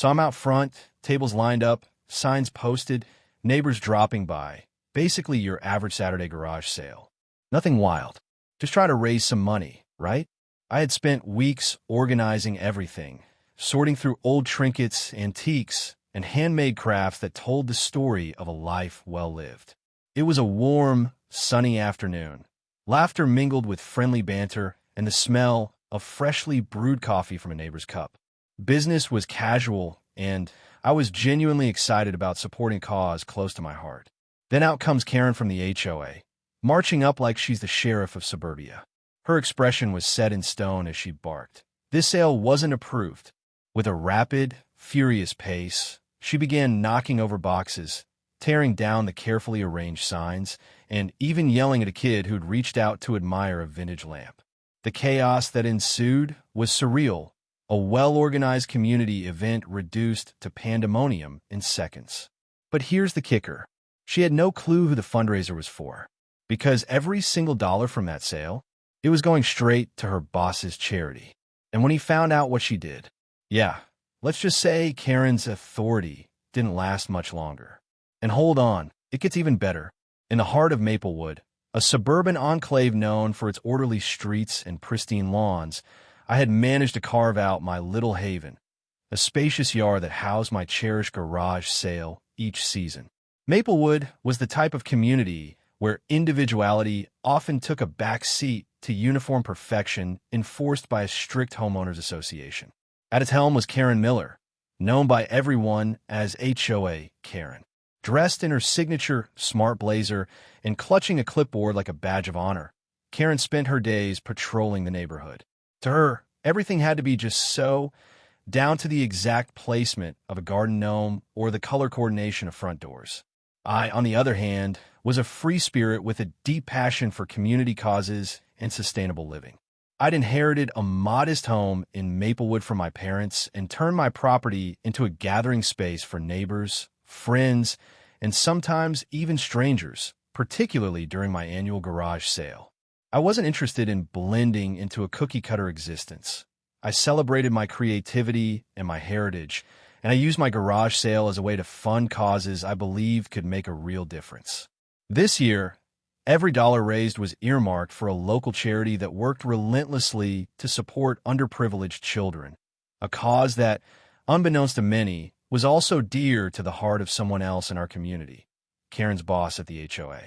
So I'm out front, tables lined up, signs posted, neighbors dropping by. Basically your average Saturday garage sale. Nothing wild. Just try to raise some money, right? I had spent weeks organizing everything, sorting through old trinkets, antiques, and handmade crafts that told the story of a life well lived. It was a warm, sunny afternoon. Laughter mingled with friendly banter and the smell of freshly brewed coffee from a neighbor's cup. Business was casual, and I was genuinely excited about supporting a cause close to my heart. Then out comes Karen from the HOA, marching up like she's the sheriff of suburbia. Her expression was set in stone as she barked. This sale wasn't approved. With a rapid, furious pace, she began knocking over boxes, tearing down the carefully arranged signs, and even yelling at a kid who'd reached out to admire a vintage lamp. The chaos that ensued was surreal, a well-organized community event reduced to pandemonium in seconds. But here's the kicker. She had no clue who the fundraiser was for, because every single dollar from that sale, it was going straight to her boss's charity. And when he found out what she did, let's just say Karen's authority didn't last much longer. And hold on, it gets even better. In the heart of Maplewood, a suburban enclave known for its orderly streets and pristine lawns, I had managed to carve out my little haven, a spacious yard that housed my cherished garage sale each season. Maplewood was the type of community where individuality often took a back seat to uniform perfection enforced by a strict homeowners association. At its helm was Karen Miller, known by everyone as HOA Karen. Dressed in her signature smart blazer and clutching a clipboard like a badge of honor, Karen spent her days patrolling the neighborhood. To her, everything had to be just so, down to the exact placement of a garden gnome or the color coordination of front doors. I, on the other hand, was a free spirit with a deep passion for community causes and sustainable living. I'd inherited a modest home in Maplewood from my parents and turned my property into a gathering space for neighbors, friends, and sometimes even strangers, particularly during my annual garage sale. I wasn't interested in blending into a cookie-cutter existence. I celebrated my creativity and my heritage, and I used my garage sale as a way to fund causes I believed could make a real difference. This year, every dollar raised was earmarked for a local charity that worked relentlessly to support underprivileged children, a cause that, unbeknownst to many, was also dear to the heart of someone else in our community, Karen's boss at the HOA.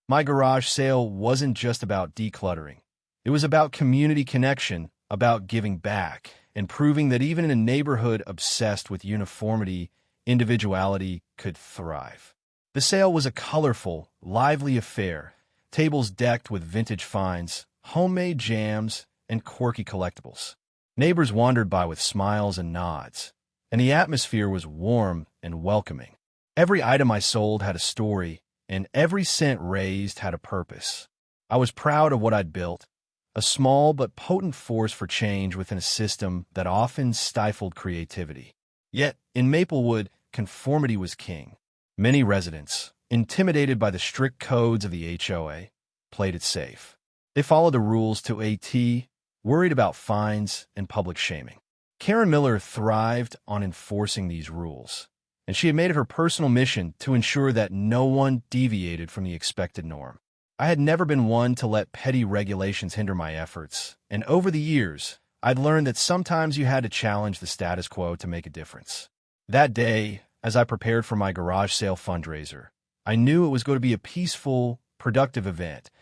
My garage sale wasn't just about decluttering. It was about community connection, about giving back, and proving that even in a neighborhood obsessed with uniformity, individuality could thrive. The sale was a colorful, lively affair, tables decked with vintage finds, homemade jams, and quirky collectibles. Neighbors wandered by with smiles and nods, and the atmosphere was warm and welcoming. Every item I sold had a story, and every cent raised had a purpose. I was proud of what I'd built, a small but potent force for change within a system that often stifled creativity. Yet, in Maplewood, conformity was king. Many residents, intimidated by the strict codes of the HOA, played it safe. They followed the rules to a T, worried about fines and public shaming. Karen Miller thrived on enforcing these rules, and she had made it her personal mission to ensure that no one deviated from the expected norm. I had never been one to let petty regulations hinder my efforts, and over the years, I'd learned that sometimes you had to challenge the status quo to make a difference. That day, as I prepared for my garage sale fundraiser, I knew it was going to be a peaceful, productive event,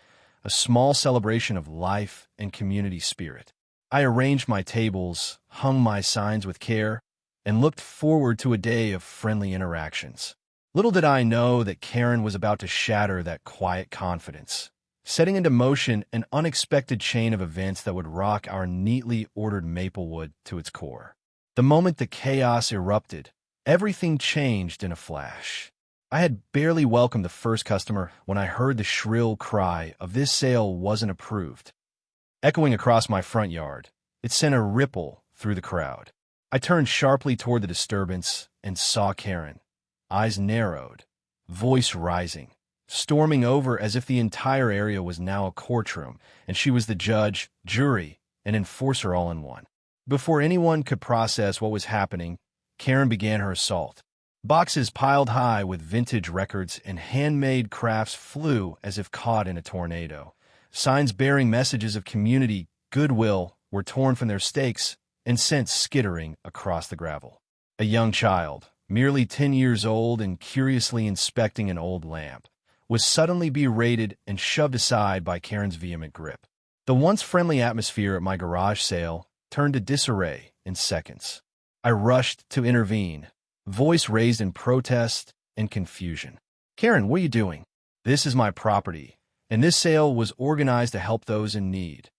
a small celebration of life and community spirit. I arranged my tables, hung my signs with care, and looked forward to a day of friendly interactions. Little did I know that Karen was about to shatter that quiet confidence, setting into motion an unexpected chain of events that would rock our neatly ordered Maplewood to its core. The moment the chaos erupted, everything changed in a flash. I had barely welcomed the first customer when I heard the shrill cry of "This sale wasn't approved." Echoing across my front yard, it sent a ripple through the crowd. I turned sharply toward the disturbance and saw Karen, eyes narrowed, voice rising, storming over as if the entire area was now a courtroom, and she was the judge, jury, and enforcer all in one. Before anyone could process what was happening, Karen began her assault. Boxes piled high with vintage records and handmade crafts flew as if caught in a tornado. Signs bearing messages of community goodwill were torn from their stakes and sent skittering across the gravel. A young child, merely 10 years old and curiously inspecting an old lamp, was suddenly berated and shoved aside by Karen's vehement grip. The once friendly atmosphere at my garage sale turned to disarray in seconds. I rushed to intervene, voice raised in protest and confusion. "Karen, what are you doing? This is my property, and this sale was organized to help those in need,"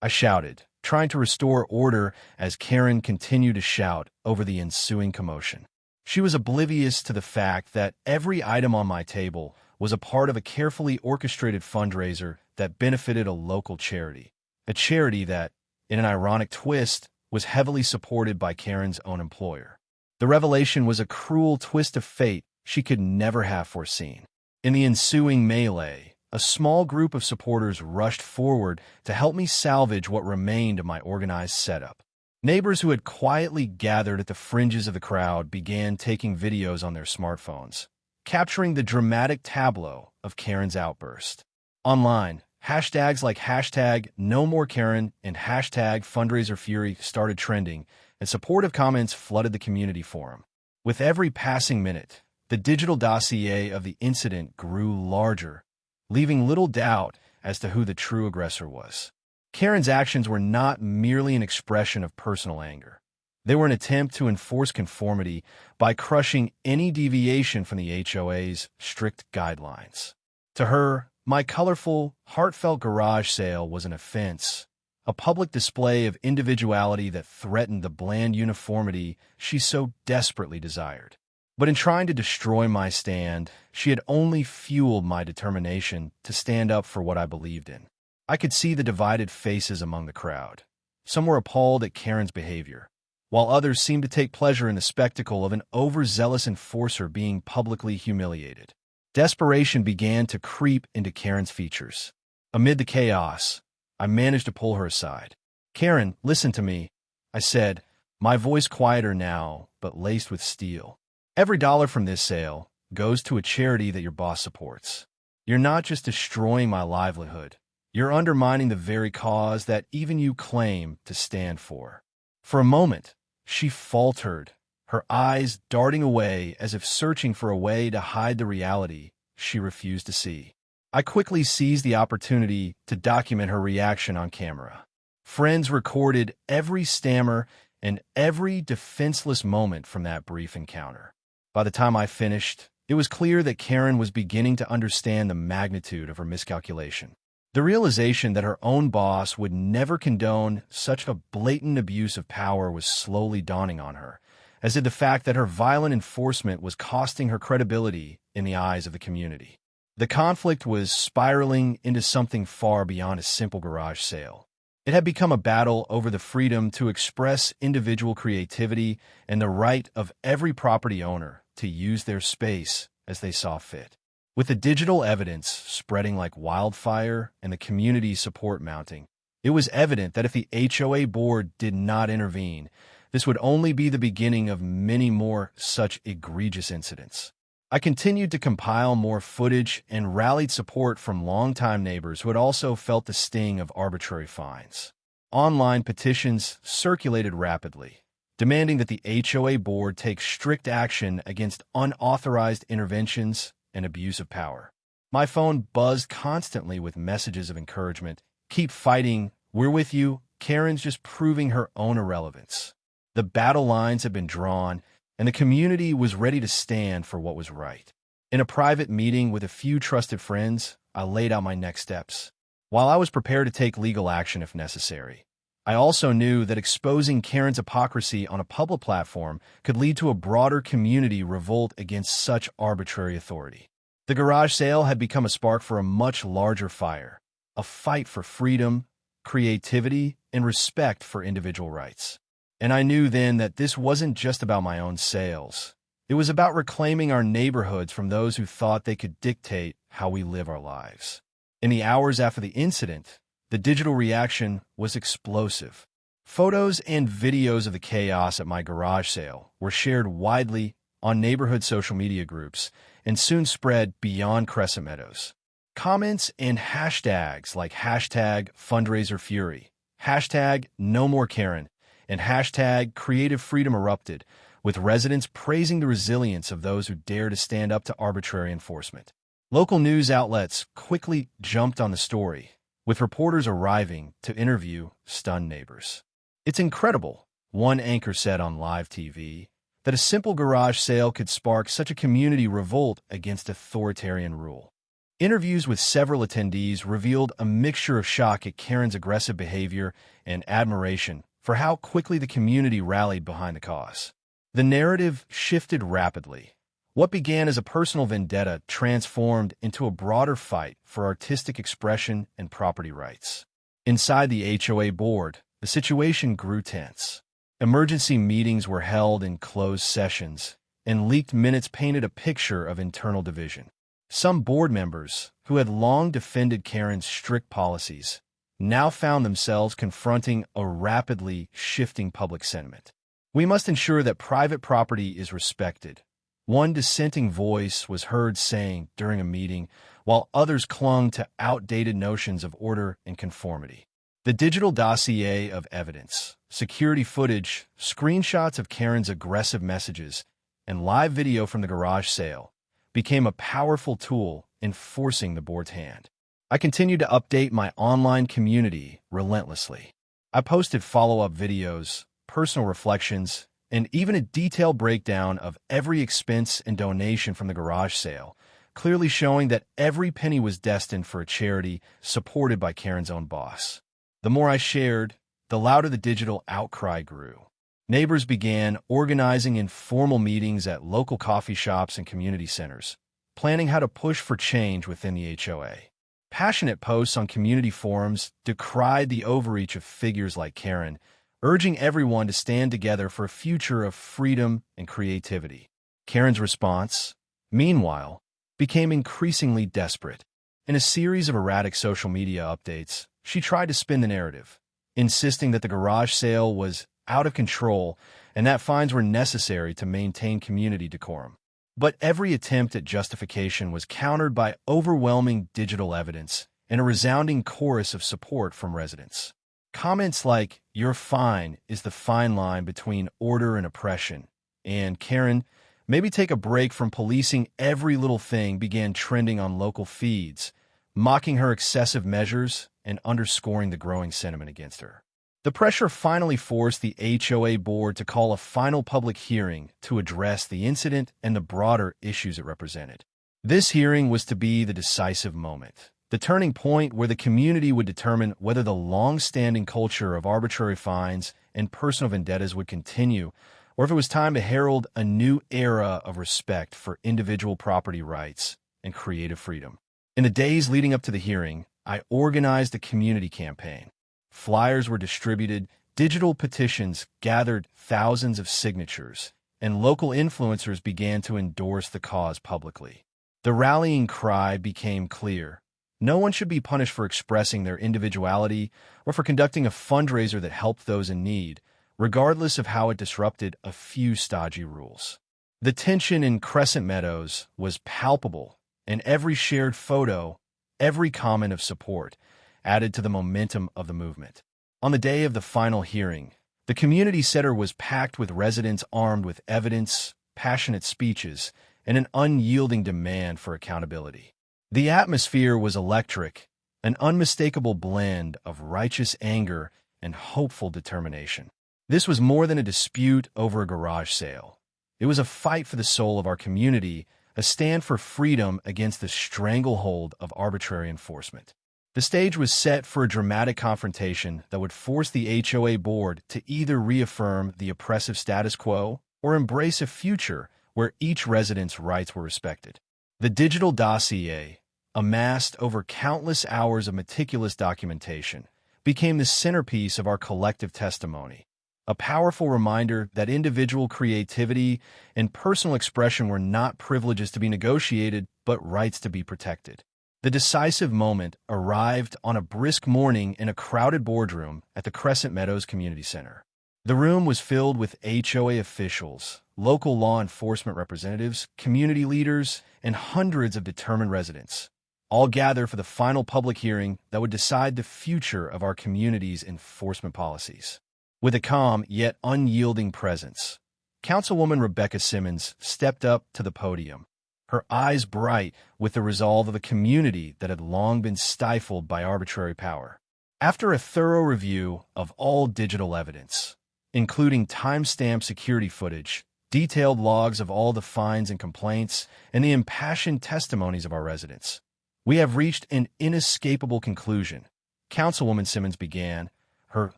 I shouted, trying to restore order as Karen continued to shout over the ensuing commotion. She was oblivious to the fact that every item on my table was a part of a carefully orchestrated fundraiser that benefited a local charity, a charity that, in an ironic twist, was heavily supported by Karen's own employer. The revelation was a cruel twist of fate she could never have foreseen. In the ensuing melee, a small group of supporters rushed forward to help me salvage what remained of my organized setup. Neighbors who had quietly gathered at the fringes of the crowd began taking videos on their smartphones, capturing the dramatic tableau of Karen's outburst. Online, hashtags like hashtag #NoMoreKaren and hashtag FundraiserFury started trending, and supportive comments flooded the community forum. With every passing minute, the digital dossier of the incident grew larger, leaving little doubt as to who the true aggressor was. Karen's actions were not merely an expression of personal anger. They were an attempt to enforce conformity by crushing any deviation from the HOA's strict guidelines. To her, my colorful, heartfelt garage sale was an offense, a public display of individuality that threatened the bland uniformity she so desperately desired. But in trying to destroy my stand, she had only fueled my determination to stand up for what I believed in. I could see the divided faces among the crowd. Some were appalled at Karen's behavior, while others seemed to take pleasure in the spectacle of an overzealous enforcer being publicly humiliated. Desperation began to creep into Karen's features. Amid the chaos, I managed to pull her aside. "Karen, listen to me," I said, my voice quieter now, but laced with steel. "Every dollar from this sale goes to a charity that your boss supports. You're not just destroying my livelihood. You're undermining the very cause that even you claim to stand for." For a moment, she faltered, her eyes darting away as if searching for a way to hide the reality she refused to see. I quickly seized the opportunity to document her reaction on camera. Friends recorded every stammer and every defenseless moment from that brief encounter. By the time I finished, it was clear that Karen was beginning to understand the magnitude of her miscalculation. The realization that her own boss would never condone such a blatant abuse of power was slowly dawning on her, as did the fact that her violent enforcement was costing her credibility in the eyes of the community. The conflict was spiraling into something far beyond a simple garage sale. It had become a battle over the freedom to express individual creativity and the right of every property owner to use their space as they saw fit. With the digital evidence spreading like wildfire and the community support mounting, it was evident that if the HOA board did not intervene, this would only be the beginning of many more such egregious incidents. I continued to compile more footage and rallied support from longtime neighbors who had also felt the sting of arbitrary fines. Online petitions circulated rapidly, demanding that the HOA board take strict action against unauthorized interventions and abuse of power. My phone buzzed constantly with messages of encouragement. "Keep fighting. We're with you. Karen's just proving her own irrelevance." The battle lines had been drawn, and the community was ready to stand for what was right. In a private meeting with a few trusted friends, I laid out my next steps. While I was prepared to take legal action if necessary, I also knew that exposing Karen's hypocrisy on a public platform could lead to a broader community revolt against such arbitrary authority. The garage sale had become a spark for a much larger fire, a fight for freedom, creativity, and respect for individual rights. And I knew then that this wasn't just about my own sales. It was about reclaiming our neighborhoods from those who thought they could dictate how we live our lives. In the hours after the incident, the digital reaction was explosive. Photos and videos of the chaos at my garage sale were shared widely on neighborhood social media groups and soon spread beyond Crescent Meadows. Comments and hashtags like hashtag fundraiserfury, hashtag no more Karen, and hashtag creative freedom erupted, with residents praising the resilience of those who dare to stand up to arbitrary enforcement. Local news outlets quickly jumped on the story, with reporters arriving to interview stunned neighbors. "It's incredible," one anchor said on live TV, "that a simple garage sale could spark such a community revolt against authoritarian rule." Interviews with several attendees revealed a mixture of shock at Karen's aggressive behavior and admiration for how quickly the community rallied behind the cause. The narrative shifted rapidly. What began as a personal vendetta transformed into a broader fight for artistic expression and property rights. Inside the HOA board, the situation grew tense. Emergency meetings were held in closed sessions, and leaked minutes painted a picture of internal division. Some board members, who had long defended Karen's strict policies, now found themselves confronting a rapidly shifting public sentiment. "We must ensure that private property is respected," one dissenting voice was heard saying during a meeting, while others clung to outdated notions of order and conformity. The digital dossier of evidence, security footage, screenshots of Karen's aggressive messages, and live video from the garage sale became a powerful tool in forcing the board's hand. I continued to update my online community relentlessly. I posted follow-up videos, personal reflections, and even a detailed breakdown of every expense and donation from the garage sale, clearly showing that every penny was destined for a charity supported by Karen's own boss. The more I shared, the louder the digital outcry grew. Neighbors began organizing informal meetings at local coffee shops and community centers, planning how to push for change within the HOA. Passionate posts on community forums decried the overreach of figures like Karen, urging everyone to stand together for a future of freedom and creativity. Karen's response, meanwhile, became increasingly desperate. In a series of erratic social media updates, she tried to spin the narrative, insisting that the garage sale was out of control and that fines were necessary to maintain community decorum. But every attempt at justification was countered by overwhelming digital evidence and a resounding chorus of support from residents. Comments like, "You're fine," is the fine line between order and oppression, and "Karen, maybe take a break from policing every little thing," began trending on local feeds, mocking her excessive measures and underscoring the growing sentiment against her. The pressure finally forced the HOA board to call a final public hearing to address the incident and the broader issues it represented. This hearing was to be the decisive moment, the turning point where the community would determine whether the long-standing culture of arbitrary fines and personal vendettas would continue, or if it was time to herald a new era of respect for individual property rights and creative freedom. In the days leading up to the hearing, I organized a community campaign. Flyers were distributed, digital petitions gathered thousands of signatures, and local influencers began to endorse the cause publicly. The rallying cry became clear. No one should be punished for expressing their individuality or for conducting a fundraiser that helped those in need, regardless of how it disrupted a few stodgy rules. The tension in Crescent Meadows was palpable, and every shared photo, every comment of support, added to the momentum of the movement. On the day of the final hearing, the community center was packed with residents armed with evidence, passionate speeches, and an unyielding demand for accountability. The atmosphere was electric, an unmistakable blend of righteous anger and hopeful determination. This was more than a dispute over a garage sale. It was a fight for the soul of our community, a stand for freedom against the stranglehold of arbitrary enforcement. The stage was set for a dramatic confrontation that would force the HOA board to either reaffirm the oppressive status quo or embrace a future where each resident's rights were respected. The digital dossier, amassed over countless hours of meticulous documentation, became the centerpiece of our collective testimony, a powerful reminder that individual creativity and personal expression were not privileges to be negotiated, but rights to be protected. The decisive moment arrived on a brisk morning in a crowded boardroom at the Crescent Meadows Community Center. The room was filled with HOA officials, local law enforcement representatives, community leaders, and hundreds of determined residents, all gathered for the final public hearing that would decide the future of our community's enforcement policies. With a calm yet unyielding presence, Councilwoman Rebecca Simmons stepped up to the podium, her eyes bright with the resolve of a community that had long been stifled by arbitrary power. After a thorough review of all digital evidence, including time-stamped security footage, detailed logs of all the fines and complaints, and the impassioned testimonies of our residents, we have reached an inescapable conclusion. Councilwoman Simmons began, her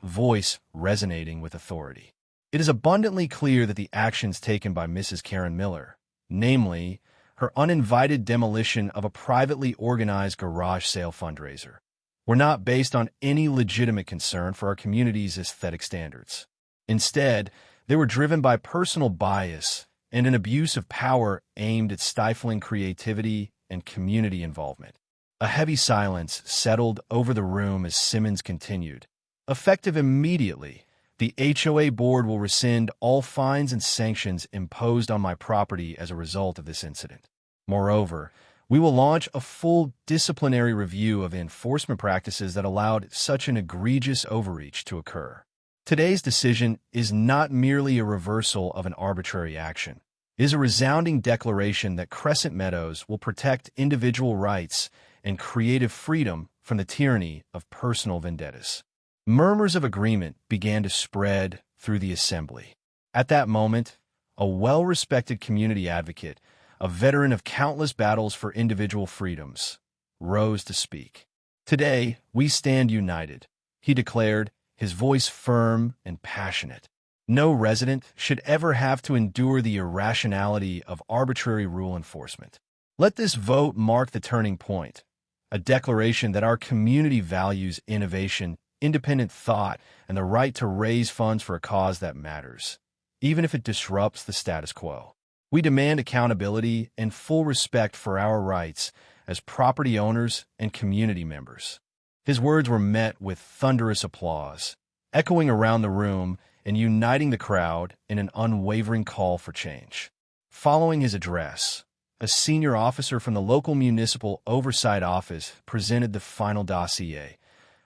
voice resonating with authority. It is abundantly clear that the actions taken by Mrs. Karen Miller, namely, her uninvited demolition of a privately organized garage sale fundraiser, were not based on any legitimate concern for our community's aesthetic standards. Instead, they were driven by personal bias and an abuse of power aimed at stifling creativity and community involvement. A heavy silence settled over the room as Simmons continued. Effective immediately, the HOA board will rescind all fines and sanctions imposed on my property as a result of this incident. Moreover, we will launch a full disciplinary review of enforcement practices that allowed such an egregious overreach to occur. Today's decision is not merely a reversal of an arbitrary action. It is a resounding declaration that Crescent Meadows will protect individual rights and creative freedom from the tyranny of personal vendettas. Murmurs of agreement began to spread through the assembly. At that moment, a well-respected community advocate, a veteran of countless battles for individual freedoms, rose to speak. "Today, we stand united," he declared, his voice firm and passionate. "No resident should ever have to endure the irrationality of arbitrary rule enforcement. Let this vote mark the turning point, a declaration that our community values innovation, independent thought, and the right to raise funds for a cause that matters, even if it disrupts the status quo. We demand accountability and full respect for our rights as property owners and community members." His words were met with thunderous applause, echoing around the room and uniting the crowd in an unwavering call for change. Following his address, a senior officer from the local municipal oversight office presented the final dossier,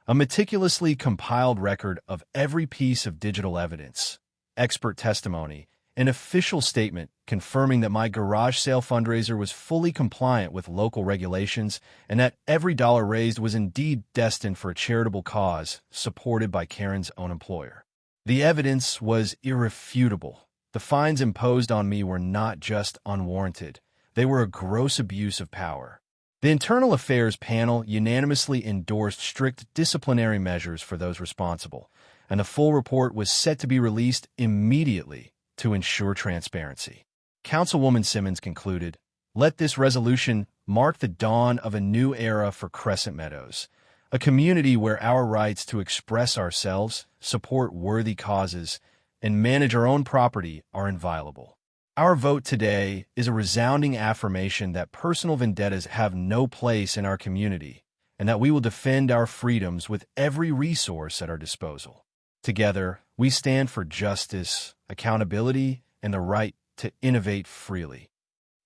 a meticulously compiled record of every piece of digital evidence, expert testimony, an official statement confirming that my garage sale fundraiser was fully compliant with local regulations and that every dollar raised was indeed destined for a charitable cause supported by Karen's own employer. The evidence was irrefutable. The fines imposed on me were not just unwarranted. They were a gross abuse of power. The Internal Affairs panel unanimously endorsed strict disciplinary measures for those responsible, and the full report was set to be released immediately to ensure transparency. Councilwoman Simmons concluded, "Let this resolution mark the dawn of a new era for Crescent Meadows, a community where our rights to express ourselves, support worthy causes, and manage our own property are inviolable. Our vote today is a resounding affirmation that personal vendettas have no place in our community, and that we will defend our freedoms with every resource at our disposal. Together, we stand for justice, accountability, and the right to innovate freely."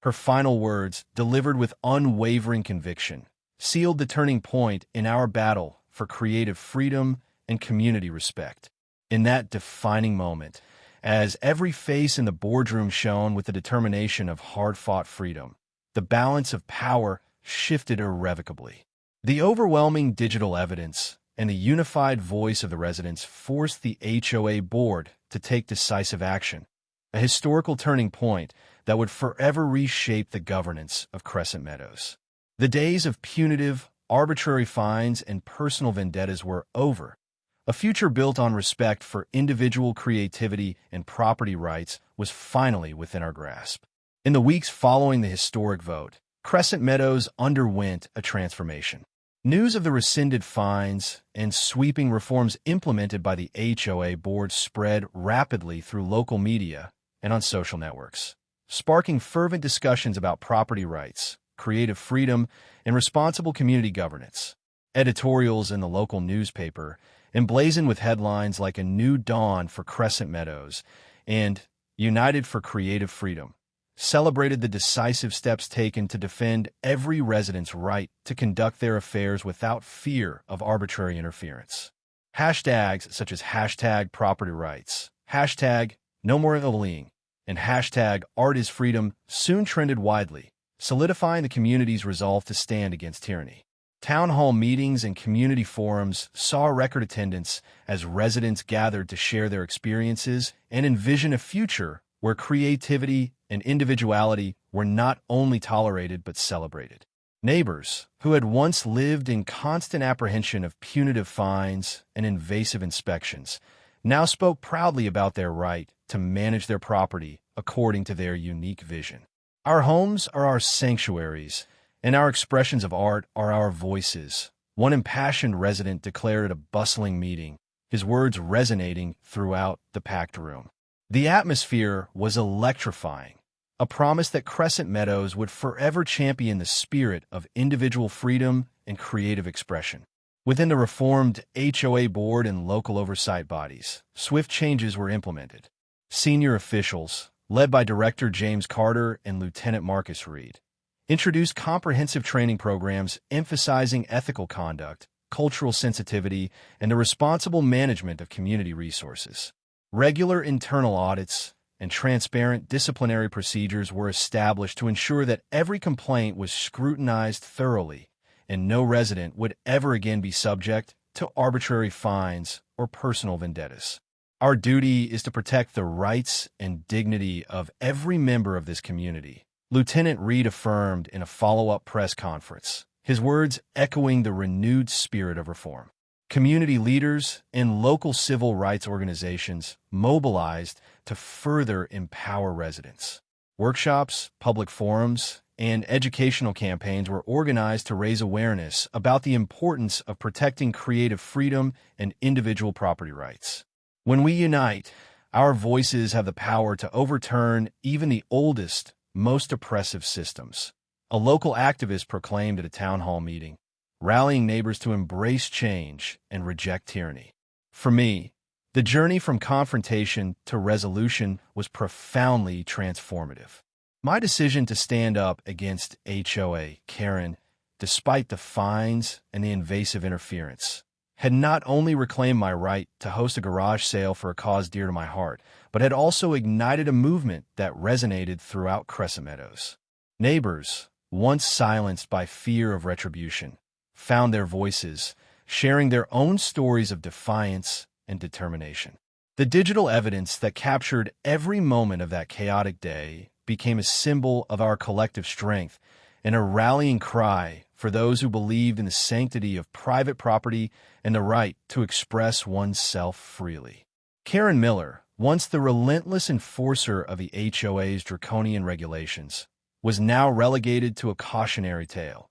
Her final words, delivered with unwavering conviction, sealed the turning point in our battle for creative freedom and community respect. In that defining moment, as every face in the boardroom shone with the determination of hard-fought freedom, the balance of power shifted irrevocably. The overwhelming digital evidence and the unified voice of the residents forced the HOA board to take decisive action, a historical turning point that would forever reshape the governance of Crescent Meadows. The days of punitive, arbitrary fines and personal vendettas were over. A future built on respect for individual creativity and property rights was finally within our grasp. In the weeks following the historic vote, Crescent Meadows underwent a transformation. News of the rescinded fines and sweeping reforms implemented by the HOA board spread rapidly through local media and on social networks, sparking fervent discussions about property rights, creative freedom and responsible community governance. Editorials in the local newspaper, emblazoned with headlines like "A New Dawn for Crescent Meadows" and "United for Creative Freedom," celebrated the decisive steps taken to defend every resident's right to conduct their affairs without fear of arbitrary interference. Hashtags such as hashtag property rights, hashtag no more bullying, and hashtag art is freedom soon trended widely, solidifying the community's resolve to stand against tyranny. Town hall meetings and community forums saw record attendance as residents gathered to share their experiences and envision a future where creativity and individuality were not only tolerated but celebrated. Neighbors, who had once lived in constant apprehension of punitive fines and invasive inspections, now spoke proudly about their right to manage their property according to their unique vision. Our homes are our sanctuaries, and our expressions of art are our voices, one impassioned resident declared at a bustling meeting, his words resonating throughout the packed room. The atmosphere was electrifying, a promise that Crescent Meadows would forever champion the spirit of individual freedom and creative expression. Within the reformed HOA board and local oversight bodies, swift changes were implemented. Senior officials, led by Director James Carter and Lieutenant Marcus Reed, introduced comprehensive training programs emphasizing ethical conduct, cultural sensitivity, and the responsible management of community resources. Regular internal audits and transparent disciplinary procedures were established to ensure that every complaint was scrutinized thoroughly and no resident would ever again be subject to arbitrary fines or personal vendettas. Our duty is to protect the rights and dignity of every member of this community, Lieutenant Reed affirmed in a follow-up press conference, his words echoing the renewed spirit of reform. Community leaders and local civil rights organizations mobilized to further empower residents. Workshops, public forums, and educational campaigns were organized to raise awareness about the importance of protecting creative freedom and individual property rights. When we unite, our voices have the power to overturn even the oldest, most oppressive systems. A local activist proclaimed at a town hall meeting, rallying neighbors to embrace change and reject tyranny. For me, the journey from confrontation to resolution was profoundly transformative. My decision to stand up against HOA Karen, despite the fines and the invasive interference, had not only reclaimed my right to host a garage sale for a cause dear to my heart, but had also ignited a movement that resonated throughout Crescent Meadows. Neighbors, once silenced by fear of retribution, found their voices, sharing their own stories of defiance and determination. The digital evidence that captured every moment of that chaotic day became a symbol of our collective strength and a rallying cry for those who believed in the sanctity of private property and the right to express oneself freely. Karen Miller, once the relentless enforcer of the HOA's draconian regulations, was now relegated to a cautionary tale,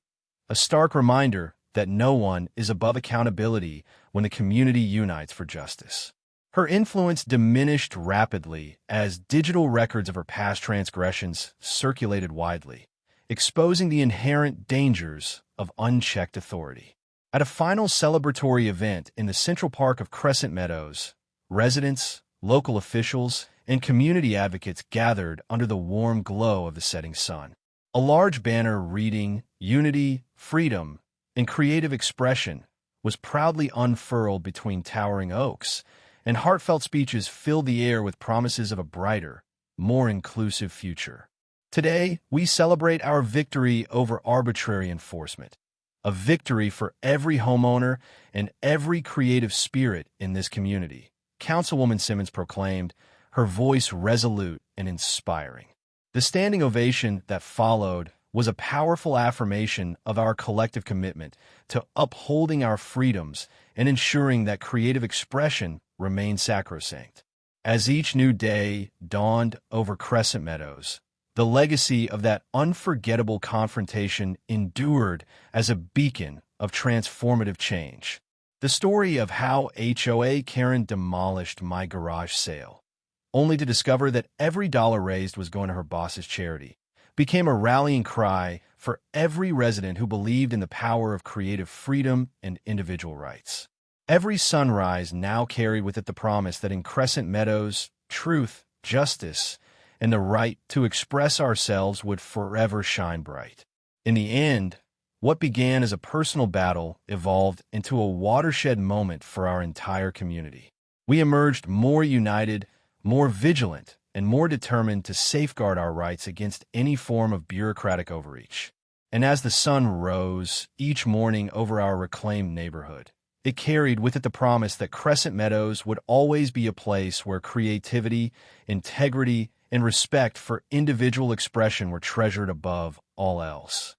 a stark reminder that no one is above accountability when the community unites for justice. Her influence diminished rapidly as digital records of her past transgressions circulated widely, exposing the inherent dangers of unchecked authority. At a final celebratory event in the Central Park of Crescent Meadows, residents, local officials, and community advocates gathered under the warm glow of the setting sun. A large banner reading "Unity, Freedom, and Creative Expression" was proudly unfurled between towering oaks, and heartfelt speeches filled the air with promises of a brighter, more inclusive future. Today, we celebrate our victory over arbitrary enforcement, a victory for every homeowner and every creative spirit in this community, Councilwoman Simmons proclaimed, her voice resolute and inspiring. The standing ovation that followed was a powerful affirmation of our collective commitment to upholding our freedoms and ensuring that creative expression remained sacrosanct. As each new day dawned over Crescent Meadows, the legacy of that unforgettable confrontation endured as a beacon of transformative change. The story of how HOA Karen demolished my garage sale, only to discover that every dollar raised was going to her boss's charity, became a rallying cry for every resident who believed in the power of creative freedom and individual rights. Every sunrise now carried with it the promise that in Crescent Meadows, truth, justice, and the right to express ourselves would forever shine bright. In the end, what began as a personal battle evolved into a watershed moment for our entire community. We emerged more united, more vigilant, and more determined to safeguard our rights against any form of bureaucratic overreach. And as the sun rose each morning over our reclaimed neighborhood, it carried with it the promise that Crescent Meadows would always be a place where creativity, integrity, and respect for individual expression were treasured above all else.